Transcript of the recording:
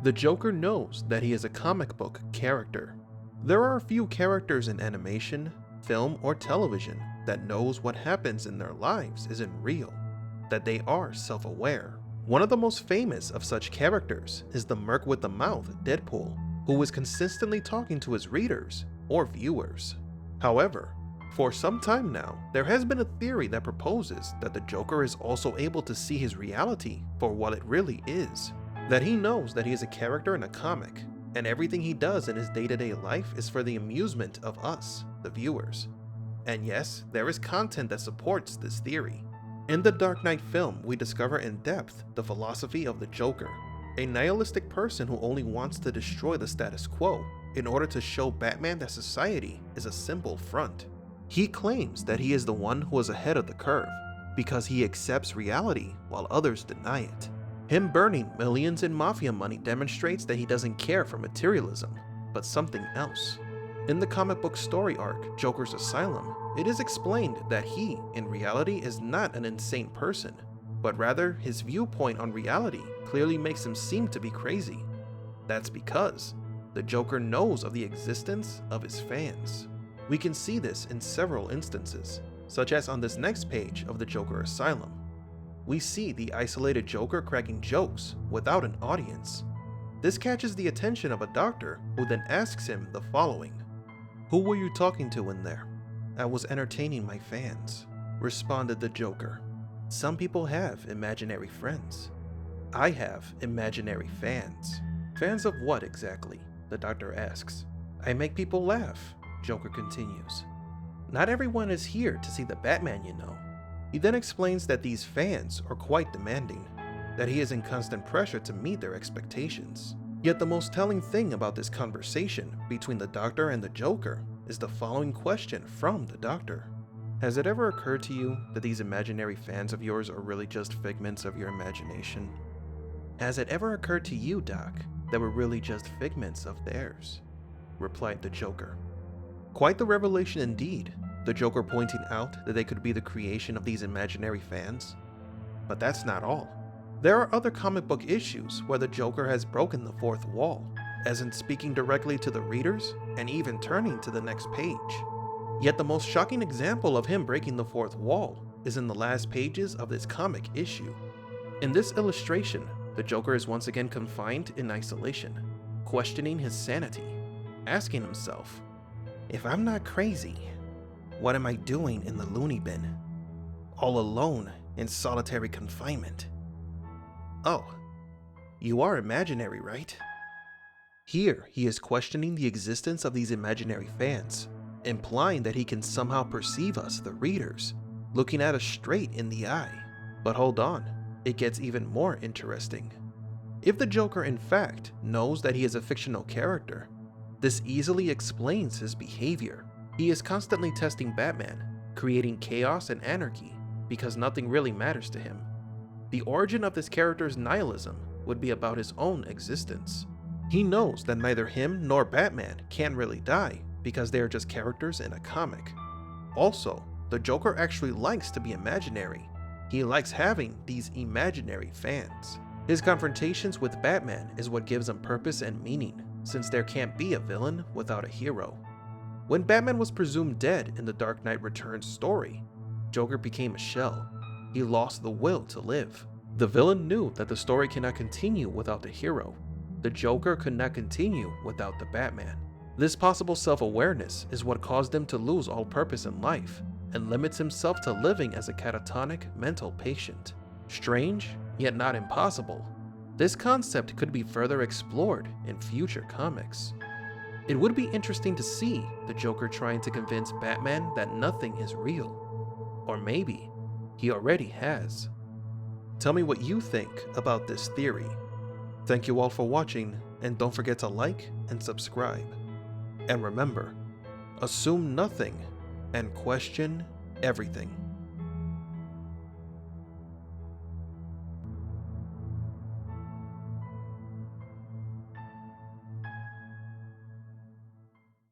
The Joker knows that he is a comic book character. There are a few characters in animation, film, or television that knows what happens in their lives isn't real, that they are self-aware. One of the most famous of such characters is the Merc with the Mouth, Deadpool, who is consistently talking to his readers or viewers. However, for some time now, there has been a theory that proposes that the Joker is also able to see his reality for what it really is. That he knows that he is a character in a comic, and everything he does in his day-to-day life is for the amusement of us, the viewers. And yes, there is content that supports this theory. In the Dark Knight film, we discover in depth the philosophy of the Joker, a nihilistic person who only wants to destroy the status quo in order to show Batman that society is a simple front. He claims that he is the one who is ahead of the curve because he accepts reality while others deny it. Him burning millions in mafia money demonstrates that he doesn't care for materialism, but something else. In the comic book story arc, Joker's Asylum, it is explained that he, in reality, is not an insane person, but rather his viewpoint on reality clearly makes him seem to be crazy. That's because the Joker knows of the existence of his fans. We can see this in several instances, such as on this next page of the Joker Asylum. We see the isolated Joker cracking jokes without an audience. This catches the attention of a doctor who then asks him the following. "Who were you talking to in there?" "I was entertaining my fans," responded the Joker. "Some people have imaginary friends. I have imaginary fans." "Fans of what exactly?" the doctor asks. "I make people laugh," Joker continues. "Not everyone is here to see the Batman, you know." He then explains that these fans are quite demanding, that he is in constant pressure to meet their expectations. Yet the most telling thing about this conversation between the doctor and the Joker is the following question from the doctor. "Has it ever occurred to you that these imaginary fans of yours are really just figments of your imagination?" "Has it ever occurred to you, Doc, that we're really just figments of theirs?" replied the Joker. Quite the revelation indeed, the Joker pointing out that they could be the creation of these imaginary fans. But that's not all. There are other comic book issues where the Joker has broken the fourth wall, as in speaking directly to the readers and even turning to the next page. Yet the most shocking example of him breaking the fourth wall is in the last pages of this comic issue. In this illustration, the Joker is once again confined in isolation, questioning his sanity, asking himself, "If I'm not crazy, what am I doing in the loony bin? All alone in solitary confinement? Oh, you are imaginary, right?" Here, he is questioning the existence of these imaginary fans, implying that he can somehow perceive us, the readers, looking at us straight in the eye. But hold on, it gets even more interesting. If the Joker in fact knows that he is a fictional character, this easily explains his behavior. He is constantly testing Batman, creating chaos and anarchy, because nothing really matters to him. The origin of this character's nihilism would be about his own existence. He knows that neither him nor Batman can really die, because they are just characters in a comic. Also, the Joker actually likes to be imaginary. He likes having these imaginary fans. His confrontations with Batman is what gives him purpose and meaning, since there can't be a villain without a hero. When Batman was presumed dead in the Dark Knight Returns story, Joker became a shell. He lost the will to live. The villain knew that the story cannot continue without the hero. The Joker could not continue without the Batman. This possible self-awareness is what caused him to lose all purpose in life, and limits himself to living as a catatonic mental patient. Strange, yet not impossible. This concept could be further explored in future comics. It would be interesting to see the Joker trying to convince Batman that nothing is real. Or maybe he already has. Tell me what you think about this theory. Thank you all for watching, and don't forget to like and subscribe. And remember, assume nothing and question everything.